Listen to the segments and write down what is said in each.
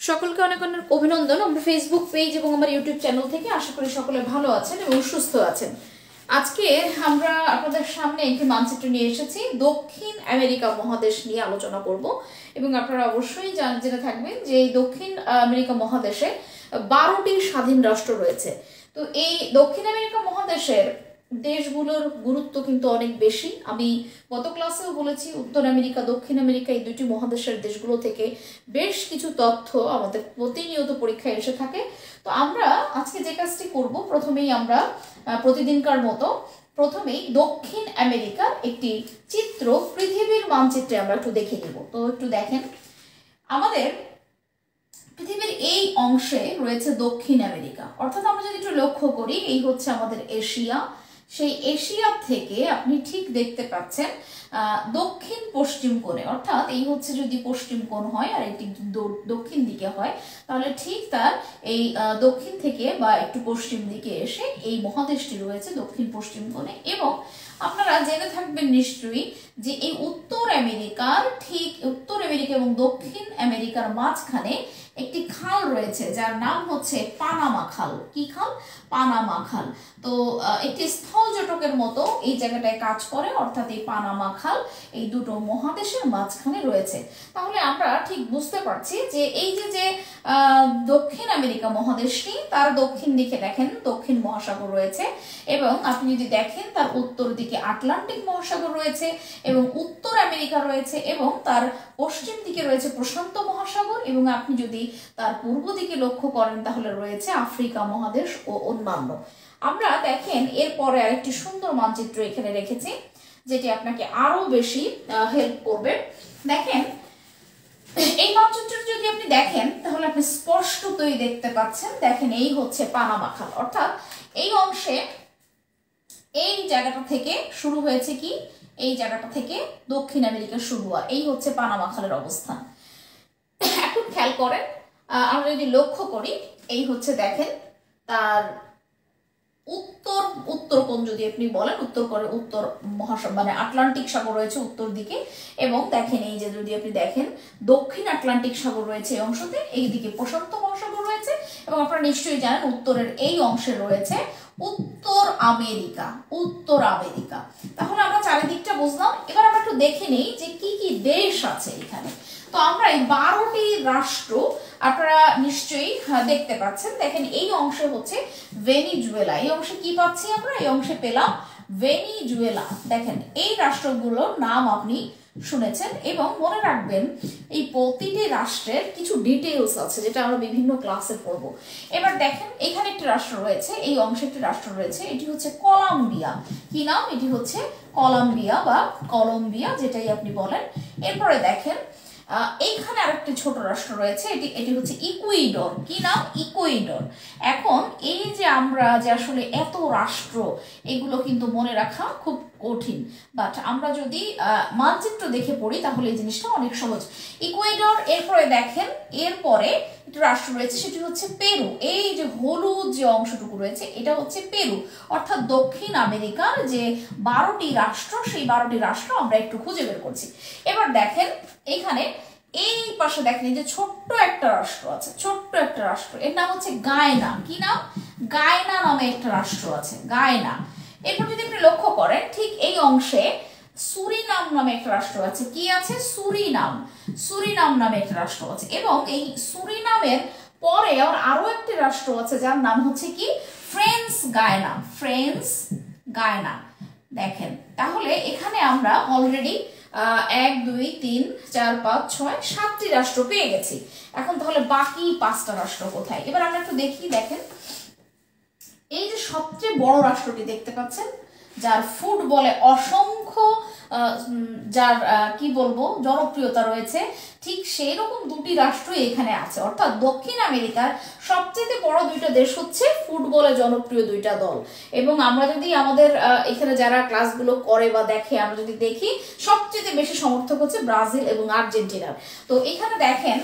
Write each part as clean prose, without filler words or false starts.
সকলকে অনেক অনেক অভিনন্দন আমার ফেসবুক পেজ এবং আমার ইউটিউব চ্যানেল থেকে। আশা করি সকলে ভালো আছেন এবং সুস্থ আছেন। আজকে আমরা আপনাদের সামনে একটি মানচিত্র নিয়ে এসেছি, দক্ষিণ আমেরিকা মহাদেশ নিয়ে আলোচনা করব এবং আপনারা অবশ্যই জেনে থাকবেন যে এই দক্ষিণ আমেরিকা মহাদেশে 12টি স্বাধীন রাষ্ট্র রয়েছে। তো এই দক্ষিণ আমেরিকা মহাদেশের দেশগুলোর গুরুত্ব কিন্তু অনেক বেশি। আমি গত ক্লাসেও বলেছি উত্তর আমেরিকা দক্ষিণ আমেরিকা এই দুটি মহাদেশের দেশগুলো থেকে বেশ কিছু তথ্য আমাদের প্রতিনিয়ত পরীক্ষায় এসে থাকে। তো আমরা আজকে যে কাজটি করব, প্রথমেই আমরা প্রতিদিনকার মতো প্রথমেই দক্ষিণ আমেরিকার একটি চিত্র পৃথিবীর মানচিত্রে আমরা একটু দেখে নিব। তো একটু দেখেন, আমাদের পৃথিবীর এই অংশে রয়েছে দক্ষিণ আমেরিকা, অর্থাৎ আমরা যদি একটু লক্ষ্য করি, এই হচ্ছে আমাদের এশিয়া। সেই এশিয়া থেকে আপনি ঠিক দেখতে পাচ্ছেন দক্ষিণ পশ্চিম কোণে, অর্থাৎ এই হচ্ছে যদি পশ্চিম কোণ হয় আর এটি দক্ষিণ দিকে হয়, তাহলে ঠিক তার এই দক্ষিণ থেকে বা একটু পশ্চিম দিকে এসে এই মহাদেশটি রয়েছে দক্ষিণ পশ্চিম কোণে। এবং আপনারা জেনে থাকবেন নিশ্চয়ই যে এই উত্তর আমেরিকার ঠিক উত্তর আমেরিকা এবং দক্ষিণ আমেরিকার মাঝখানে একটি খাল রয়েছে যার নাম হচ্ছে পানামা খাল। কি খাল? পানামা খাল। তো একটি স্থলজটকের মতো এই জায়গাটায় কাজ করে, অর্থাৎ এই পানামা খাল এই দুটো মহাদেশের মাঝখানে রয়েছে। তাহলে আমরা ঠিক বুঝতে পারছি যে এই যে দক্ষিণ আমেরিকা মহাদেশটি, তার দক্ষিণ দিকে দেখেন দক্ষিণ মহাসাগর রয়েছে এবং আপনি যদি দেখেন তার উত্তর দিকে আটলান্টিক মহাসাগর রয়েছে এবং উত্তর আমেরিকা রয়েছে এবং তার পশ্চিম দিকে রয়েছে প্রশান্ত মহাসাগর এবং আপনি যদি তার পূর্ব দিকে লক্ষ্য করেন তাহলে রয়েছে আফ্রিকা মহাদেশ ও অন্যান্য। আমরা দেখেন এরপরে আরেকটি সুন্দর মানচিত্র এখানে রেখেছি যেটি আপনাকে আরো বেশি হেল্প করবে। দেখেন এই মানচিত্রটি যদি আপনি দেখেন তাহলে আপনি স্পষ্টতই দেখতে পাচ্ছেন, দেখেন এই হচ্ছে পানামা খাল, অর্থাৎ এই অংশে এই জায়গাটা থেকে শুরু হয়েছে কি, এই জায়গাটা থেকে দক্ষিণ আমেরিকা শুরু হয়, এই হচ্ছে পানামা খালের অবস্থান। এখন খেয়াল করেন, আমরা যদি লক্ষ্য করি এই হচ্ছে দেখেন তার উত্তর কোণ যদি আপনি বলেন, উত্তর মহাসাগর মানে আটলান্টিক সাগর রয়েছে উত্তর দিকে এবং দেখেন এই যে যদি আপনি দেখেন দক্ষিণ আটলান্টিক সাগর রয়েছে এই অংশতে, এইদিকে প্রশান্ত মহাসাগর রয়েছে এবং আপনারা নিশ্চয়ই জানেন উত্তরের এই অংশে রয়েছে উত্তর আমেরিকা। তাহলে আমরা চারিদিকটা বুঝলাম। এবার আমরা একটু দেখে নেই যে কি কি দেশ আছে এখানে। তো আমরা এই 12টি রাষ্ট্র আপনারা নিশ্চয়ই দেখতে পাচ্ছেন। দেখেন এই অংশে হচ্ছে ভেনিজুয়েলা, এই অংশে কি পাচ্ছি আমরা? এই অংশে পেলাম ভেনিজুয়েলা। দেখেন এই রাষ্ট্রগুলোর নাম আপনি শুনেছেন এবং মনে রাখবেন এই প্রতিটি রাষ্ট্রের কিছু ডিটেইলস আছে যেটা আমরা বিভিন্ন ক্লাসে পড়ব। এবার দেখেন এখানে একটি রাষ্ট্র রয়েছে, এই অংশে একটি রাষ্ট্র রয়েছে, এটি হচ্ছে কলম্বিয়া। কি নাম? এটি হচ্ছে কলম্বিয়া বা কলম্বিয়া যেটাই আপনি বলেন। এরপরে দেখেন এইখানে আরেকটি ছোট রাষ্ট্র রয়েছে, এটি হচ্ছে ইকুয়েডর। কি নাম? ইকুয়েডর। এখন এই যে আমরা যে আসলে এত রাষ্ট্র, এগুলো কিন্তু মনে রাখা খুব কঠিন, বাট আমরা যদি মানচিত্র দেখে পড়ি তাহলে এই জিনিসটা অনেক সহজ। ইকুয়েডর, এরপরে দেখেন এরপরে একটি রাষ্ট্র রয়েছে সেটি হচ্ছে পেরু। এই যে হলুদ যে অংশটুকু রয়েছে এটা হচ্ছে পেরু, অর্থাৎ দক্ষিণ আমেরিকার যে 12টি রাষ্ট্র, সেই 12টি রাষ্ট্র আমরা একটু খুঁজে বের করছি। এবার দেখেন এখানে এই পাশে দেখেন যে ছোট্ট একটা রাষ্ট্র আছে, ছোট্ট একটা রাষ্ট্র, এর নাম হচ্ছে গায়না। কি নাম? গায়না নামে একটা রাষ্ট্র আছে, গায়না। এরপর যদি আপনি লক্ষ্য করেন ঠিক এই অংশে সুরিনাম নামে একটা রাষ্ট্র আছে। কি আছে? সুরিনাম নামে একটা রাষ্ট্র আছে এবং এই সুরিনামের পরে আরো একটি রাষ্ট্র আছে যার নাম হচ্ছে কি ফ্রেঞ্চ গায়না। দেখেন তাহলে এখানে আমরা অলরেডি 1 2 3 4 5 6 7টি রাষ্ট্র পেয়ে গেছি। এখন তাহলে বাকি 5টা রাষ্ট্র কোথায়? এবার আমরা একটু দেখি। দেখেন এই যে সবচেয়ে বড় রাষ্ট্রটি দেখতে পাচ্ছেন যার ফুটবলে অসংখ্য যার কি বলবো জনপ্রিয়তা রয়েছে, ঠিক সেই রকম দুটি রাষ্ট্র এখানে আছে, অর্থাৎ দক্ষিণ আমেরিকার সবচেয়ে বড় দুইটা দেশ হচ্ছে ফুটবলে জনপ্রিয় দুইটা দল। এবং আমরা যদি আমাদের এখানে যারা ক্লাসগুলো করে বা দেখে, আমরা যদি দেখি সবচেয়ে বেশি সমর্থক হচ্ছে ব্রাজিল এবং আর্জেন্টিনার। তো এখানে দেখেন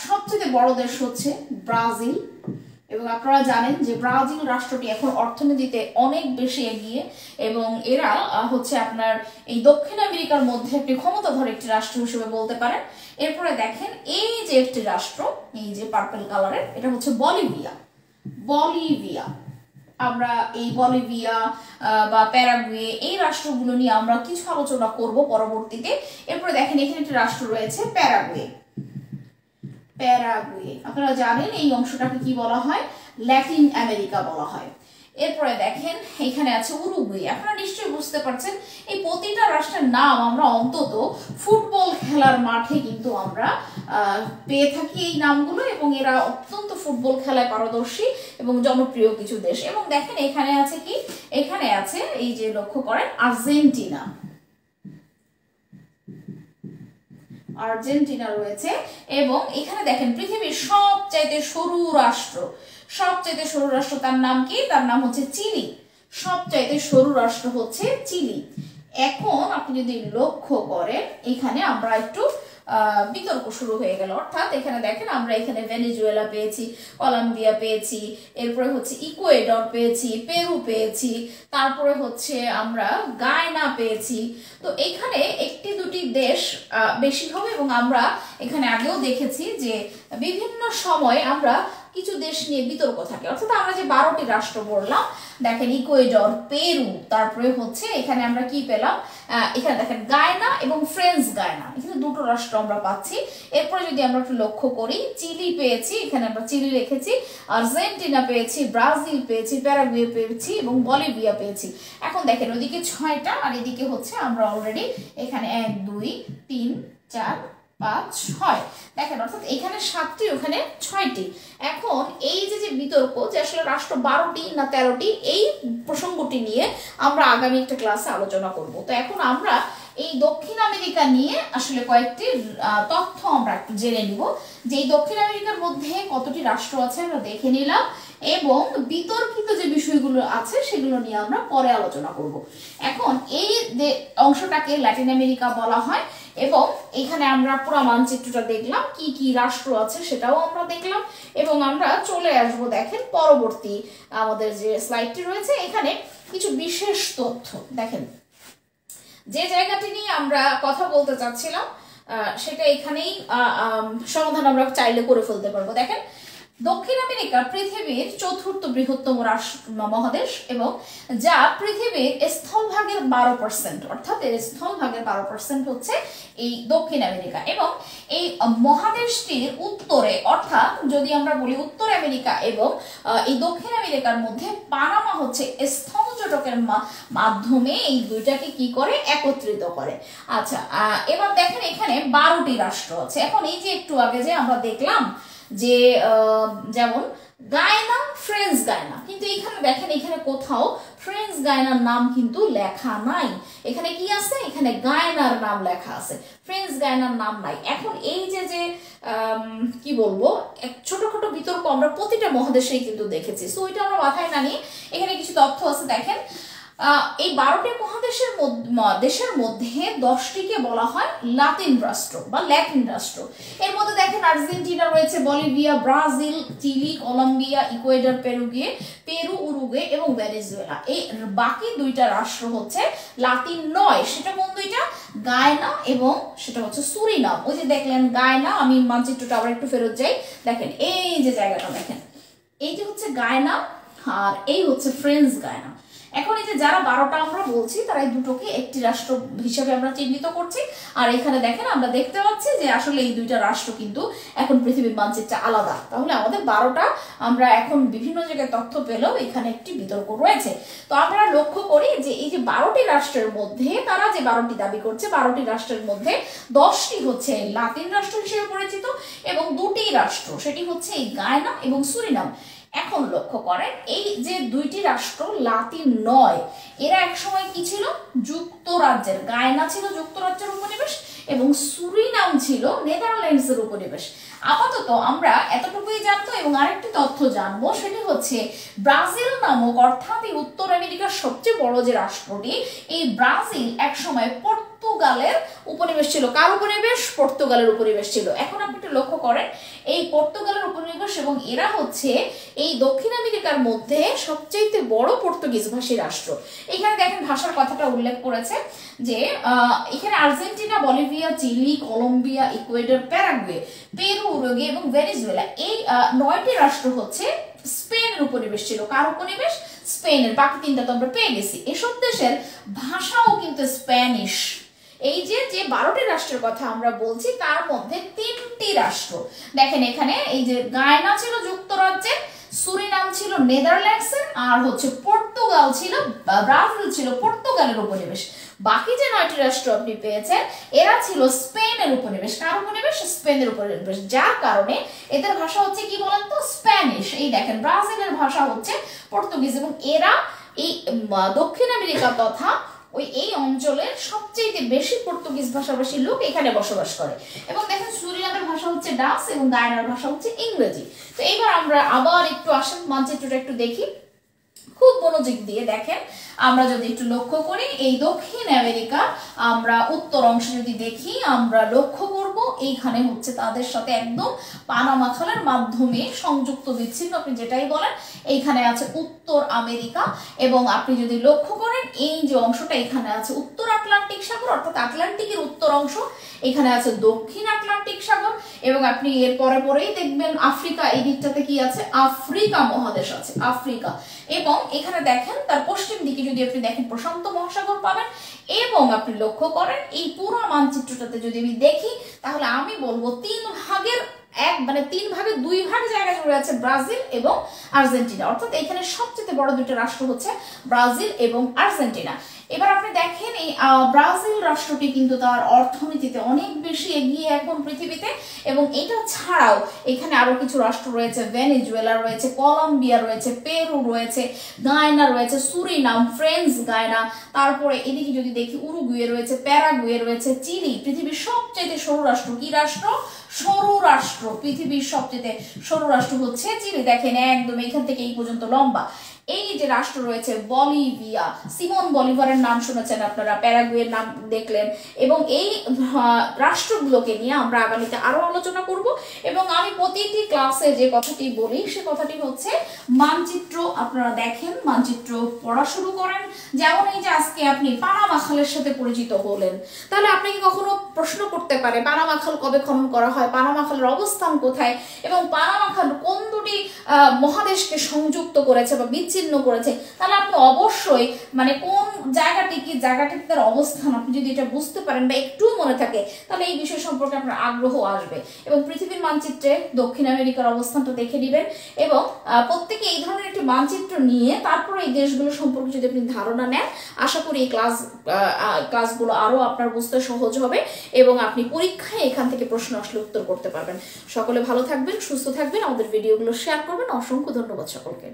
সবচেয়ে বড় দেশ হচ্ছে ব্রাজিল এবং আপনারা জানেন যে ব্রাজিল রাষ্ট্রটি এখন অর্থনীতিতে অনেক বেশি এগিয়ে এবং এরা হচ্ছে আপনার এই দক্ষিণ আমেরিকার মধ্যে একটি ক্ষমতাধর একটি রাষ্ট্র হিসেবে বলতে পারেন। এরপরে দেখেন এই যে একটি রাষ্ট্র, এই যে পার্পল কালারের, এটা হচ্ছে বলিভিয়া। বলিভিয়া, আমরা এই বলিভিয়া বা প্যারাগুয়ে এই রাষ্ট্রগুলো নিয়ে আমরা কিছু আলোচনা করব পরবর্তীতে। এরপরে দেখেন এখানে একটি রাষ্ট্র রয়েছে প্যারাগুয়ে। প্যারাগুয়ে আপনারা জানেন এই অংশটাকে কি বলা হয়, ল্যাটিন আমেরিকা বলা হয়। এরপরে দেখেন এখানে আছে উরুগুয়ে। আপনারা নিশ্চয়ই বুঝতে পারছেন এই প্রতিটা রাষ্ট্রের নাম আমরা অন্তত ফুটবল খেলার মাঠে কিন্তু আমরা পেয়ে থাকি এই নামগুলো, এবং এরা অত্যন্ত ফুটবল খেলায় পারদর্শী এবং জনপ্রিয় কিছু দেশ। এবং দেখেন এখানে আছে কি, এখানে আছে এই যে লক্ষ্য করেন আর্জেন্টিনা। আর্জেন্টিনা রয়েছে এবং এখানে দেখেন পৃথিবীর সবচাইতে সরু রাষ্ট্র, সবচাইতে সরু রাষ্ট্র তার নাম কি, তার নাম হচ্ছে চিলি। সবচাইতে সরু রাষ্ট্র হচ্ছে চিলি। এখন আপনি যদি লক্ষ্য করেন এখানে আমরা একটু বিতর্ক শুরু হয়ে গেল, অর্থাৎ এখানে দেখেন আমরা এখানে ভেনেজুয়েলা পেয়েছি, কলম্বিয়া পেয়েছি, এরপরে হচ্ছে ইকুয়েডর পেয়েছি, পেরু পেয়েছি, তারপরে হচ্ছে আমরা গায়না পেয়েছি। তো এখানে একটি দুটি দেশ বেশি হবে এবং আমরা এখানে আগেও দেখেছি যে বিভিন্ন সময় আমরা কিছু দেশ নিয়ে বিতর্ক থাকে, অর্থাৎ আমরা যে 12টি রাষ্ট্র বললাম, দেখেন ইকুয়েডর, পেরু, তারপরে হচ্ছে এখানে আমরা কি পেলাম, এখানে দেখেন গায়না এবং ফ্রেঞ্চ গায়না, এখানে দুটো রাষ্ট্র আমরা পাচ্ছি। এরপরে যদি আমরা একটু লক্ষ্য করি, চিলি পেয়েছি, এখানে আমরা চিলি রেখেছি, আর্জেন্টিনা পেয়েছি, ব্রাজিল পেয়েছি, প্যারাগুয়ে পেয়েছি এবং বলিভিয়া পেয়েছি। এখন দেখেন ওইদিকে 6টা আর এদিকে হচ্ছে আমরা অলরেডি এখানে 1 2 3 4 5 6 দেখেন, অর্থাৎ এখানে 7টি ওখানে 6টি। এখন এই যে বিতর্ক যে আসলে রাষ্ট্র 12টি না 13টি, এই প্রসঙ্গটি নিয়ে আমরা আগামী একটা ক্লাসে আলোচনা করব। তো এখন আমরা এই দক্ষিণ আমেরিকা নিয়ে আসলে কয়েকটি তথ্য আমরা একটু জেনে নিব, যে এই দক্ষিণ আমেরিকার মধ্যে কতটি রাষ্ট্র আছে আমরা দেখে নিলাম, এবং বিতর্কিত যে বিষয়গুলো আছে সেগুলো নিয়ে আমরা পরে আলোচনা করব। এখন এই অংশটাকে ল্যাটিন আমেরিকা বলা হয় এবং এখানে আমরা পুরো মানচিত্রটা দেখলাম, কি কি রাষ্ট্র আছে সেটাও আমরা দেখলাম, এবং আমরা চলে আসবো দেখেন পরবর্তী আমাদের যে স্লাইডটি রয়েছে, এখানে কিছু বিশেষ তথ্য দেখেন। যে জায়গাটি নিয়ে আমরা কথা বলতে চাচ্ছিলাম সেটা এখানেই সমাধান আমরা চাইলে করে ফেলতে পারবো। দেখেন দক্ষিণ আমেরিকা পৃথিবীর 4র্থ বৃহত্তম মহাদেশ এবং যা পৃথিবীর স্থলভাগের 12%, অর্থাৎ এর স্থলভাগের 12% হচ্ছে এই দক্ষিণ আমেরিকা। এবং এই মহাদেশটির উত্তরে, অর্থাৎ যদি আমরা বলি উত্তর আমেরিকা এবং এই দক্ষিণ আমেরিকার মধ্যে পানামা হচ্ছে স্থলজটকের মাধ্যমে এই দুইটাকে কি করে, একত্রিত করে। আচ্ছা, এবার দেখেন এখানে 12টি রাষ্ট্র আছে। এখন এই যে একটু আগে যে আমরা দেখলাম যে যেমন গায়না, ফ্রেঞ্চ গায়না, কিন্তু এখানে দেখেন এখানে কোথাও ফ্রেঞ্চ গায়নার নাম কিন্তু লেখা নাই। এখানে কি আছে, এখানে গায়নার নাম লেখা আছে, ফ্রেঞ্চ গায়নার নাম নাই। এখন এই যে কি বলবো, ছোটখাটো বিতর্ক আমরা প্রতিটা মহাদেশেই কিন্তু দেখেছি। সো এটা আমরা মাথায় না নিয়ে এখানে কিছু তথ্য আছে। দেখেন এই 12টি মহাদেশের দেশের মধ্যে 10টিকে বলা হয় লাতিন রাষ্ট্র বা ল্যাটিন রাষ্ট্র। এর মধ্যে দেখেন আর্জেন্টিনা রয়েছে, Bolivia, Brazil, Chile, Colombia, Ecuador, Peru, Uruguay এবং ভেনেজুয়েলা। এই বাকি 2টা রাষ্ট্র হচ্ছে লাতিন নয়। সেটা কোন 2টা, গায়না এবং সেটা হচ্ছে সুরিনাম। ওই যে দেখলেন গায়না, আমি মানচিত্রটা আবার একটু ফেরত যাই, দেখেন এই যে জায়গাটা দেখেন, এই যে হচ্ছে গায়না আর এই হচ্ছে ফ্রেঞ্চ গায়না। এখন এই যে যারা 12টা আমরা বলছি তারা এই দুটোকে একটি রাষ্ট্র হিসেবে আমরা চিহ্নিত করছি, আর এখানে দেখেন আমরা দেখতে পাচ্ছি যে আসলে এই 2টা রাষ্ট্র কিন্তু এখন পৃথিবীর মানচিত্রে আলাদা। তাহলে আমাদের 12টা আমরা এখন বিভিন্ন জায়গায় তথ্য পেলেও এখানে একটি বিতর্ক রয়েছে। তো আমরা লক্ষ্য করি যে এই যে 12টি রাষ্ট্রের মধ্যে তারা যে 12টি দাবি করছে, 12টি রাষ্ট্রের মধ্যে 10টি হচ্ছে লাতিন রাষ্ট্র হিসেবে পরিচিত এবং 2টি রাষ্ট্র সেটি হচ্ছে এই গায়না এবং সুরিনাম। এখন লক্ষ্য করেন এই যে 2টি রাষ্ট্র লাতিন নয়, এরা একসময় কি ছিল, যুক্তরাজ্যের, গায়না ছিল যুক্তরাজ্যের উপনিবেশ এবং সুরিনাম ছিল নেদারল্যান্ডসের উপনিবেশ। আপাতত আমরা এতটুকুই জানবো এবং আরেকটি তথ্য জানবো, সেটি হচ্ছে ব্রাজিল নামক, অর্থাৎ এই উত্তর আমেরিকার সবচেয়ে বড় যে রাষ্ট্রটি, এই ব্রাজিল একসময় পর্তুগালের উপনিবেশ ছিল। কার উপনিবেশ? পর্তুগালের উপনিবেশ ছিল। এখন আপনি একটু লক্ষ্য করেন এই পর্তুগালের উপনিবেশ এবং এরা হচ্ছে এই দক্ষিণ আমেরিকার মধ্যে সবচেয়ে বড় পর্তুগিজ ভাষী রাষ্ট্র। এখানে দেখেন ভাষার কথাটা উল্লেখ করেছে যে এখানে Argentina, Bolivia, Chile, Colombia, Ecuador, Paraguay, Peru, Uruguay এবং ভেনেজুয়েলা এই 9টি রাষ্ট্র হচ্ছে স্পেনের উপনিবেশ ছিল। কার উপনিবেশ? স্পেনের। বাকি 3টা তো আমরা পেয়ে গেছি। এসব দেশের ভাষাও কিন্তু স্প্যানিশ। এই যে 12টি রাষ্ট্রের কথা আমরা বলছি তার মধ্যে 3টি রাষ্ট্র দেখেন এখানে, এই যে গায়না ছিল যুক্তরাজ্যের, সুরিনাম ছিল নেদারল্যান্ডসের, আর হচ্ছে পর্তুগাল ছিল, ব্রাজিল ছিল পর্তুগালের উপনিবেশ। বাকি যে 9টি রাষ্ট্র আপনি পেয়েছেন এরা ছিল স্পেনের উপনিবেশ। কার উপনিবেশ? স্পেনের উপনিবেশ। যার কারণে এদের ভাষা হচ্ছে কি বলেন তো? স্প্যানিশ। এই দেখেন ব্রাজিলের ভাষা হচ্ছে পর্তুগিজ এবং এরা এই দক্ষিণ আমেরিকা তথা এই অঞ্চলের সবচেয়ে বেশি পর্তুগিজ ভাষাভাষী লোক এখানে বসবাস করে। এবং দেখেন সুরিনামের ভাষা হচ্ছে ডাচ এবং গায়নার ভাষা হচ্ছে ইংরেজি। তো এইবার আমরা আবার একটু আসেন মানচিত্রটা একটু দেখি, খুব মনোযোগ দিয়ে দেখেন। আমরা যদি একটু লক্ষ্য করি এই দক্ষিণ আমেরিকা আমরা উত্তর অংশে যদি দেখি আমরা লক্ষ্য করব এইখানে হচ্ছে তাদের সাথে একদম পানামা খালের মাধ্যমে সংযুক্ত বিচ্ছিন্ন আপনি যেটাই বলেন, এইখানে আছে উত্তর আমেরিকা। এবং আপনি যদি লক্ষ্য করেন এই যে অংশটা এখানে আছে উত্তর আটলান্টিক সাগর অর্থাৎ আটলান্টিকের উত্তর অংশ, এখানে আছে দক্ষিণ আটলান্টিক সাগর এবং আপনি এর পরে পরেই দেখবেন আফ্রিকা, এই দিকটাতে কি আছে? আফ্রিকা মহাদেশ আছে, আফ্রিকা। এবং এখানে দেখেন তার পশ্চিম দিকে যদি আপনি দেখেন প্রশান্ত মহাসাগর পাবেন। এবং আপনি লক্ষ্য করেন এই পুরো মানচিত্রটাতে যদি আমি দেখি তাহলে আমি বলবো 3 ভাগের 1 মানে 3 ভাগে 2 ভাগ জায়গা জুড়ে আছে ব্রাজিল এবং আর্জেন্টিনা, অর্থাৎ এখানে সবচেয়ে বড় দুটো রাষ্ট্র হচ্ছে ব্রাজিল এবং আর্জেন্টিনা। এবার আপনি দেখেন এই ব্রাজিল রাষ্ট্রটি কিন্তু তার অর্থনীতিতে অনেক বেশি এগিয়ে এখন পৃথিবীতে। এবং এটা ছাড়াও এখানে আরো কিছু রাষ্ট্র রয়েছে, ভেনেজুয়েলা রয়েছে, কলম্বিয়া রয়েছে, পেরু রয়েছে, গায়না রয়েছে, সুরিনাম, ফ্রেঞ্চ গায়না, তারপরে এদিকে যদি দেখি উরুগুয়ে রয়েছে, প্যারাগুয়ে রয়েছে, চিলি। পৃথিবীর সবচেয়ে সরু রাষ্ট্র কি রাষ্ট্র? সরু রাষ্ট্র। পৃথিবীর সবচেয়ে সরু রাষ্ট্র হচ্ছে চিলি। দেখেন একদম এখান থেকে এই পর্যন্ত লম্বা। এই যে রাষ্ট্র রয়েছে বলিভিয়া, সিমন বলিভারের নাম শুনেছেন আপনারা, প্যারাগুয়ের নাম দেখলেন। এবং এই রাষ্ট্রগুলোকে নিয়ে আমরা আগামীতে আরো আলোচনা করব। এবং আমি প্রতিটি ক্লাসে যে কথাটি বলি সে কথাটি হচ্ছে মানচিত্র আপনারা দেখেন, মানচিত্র পড়া শুরু করেন। যেমন এই যে আজকে আপনি পানামা খালের সাথে পরিচিত হলেন, তাহলে আপনি কি কখনো প্রশ্ন করতে পারে পানামা খাল কবে খনন করা হয়, পানামা খালের অবস্থান কোথায় এবং পানামা খাল কোন দুটি মহাদেশকে সংযুক্ত করেছে বা বিচ্ছিন্ন করেছে, তাহলে আপনি অবশ্যই মানে কোন জায়গাটি কি জায়গাটিতে তার অবস্থান আপনি যদি এটা বুঝতে পারেন বা একটু মনে থাকে তাহলে এই বিষয় সম্পর্কে আপনার আগ্রহ আসবে। এবং পৃথিবীর মানচিত্রে দক্ষিণ আমেরিকার অবস্থানটা দেখে নেবেন এবং প্রত্যেকে এই ধরনের একটি মানচিত্র নিয়ে তারপরে এই দেশগুলো সম্পর্কে যদি আপনি ধারণা নেন, আশা করি এই ক্লাসগুলো আরো আপনার বুঝতে সহজ হবে এবং আপনি পরীক্ষায় এখান থেকে প্রশ্ন আসলে উত্তর করতে পারবেন। সকলে ভালো থাকবেন, সুস্থ থাকবেন, আমাদের ভিডিওগুলো শেয়ার করবেন। অসংখ্য ধন্যবাদ সকলকে।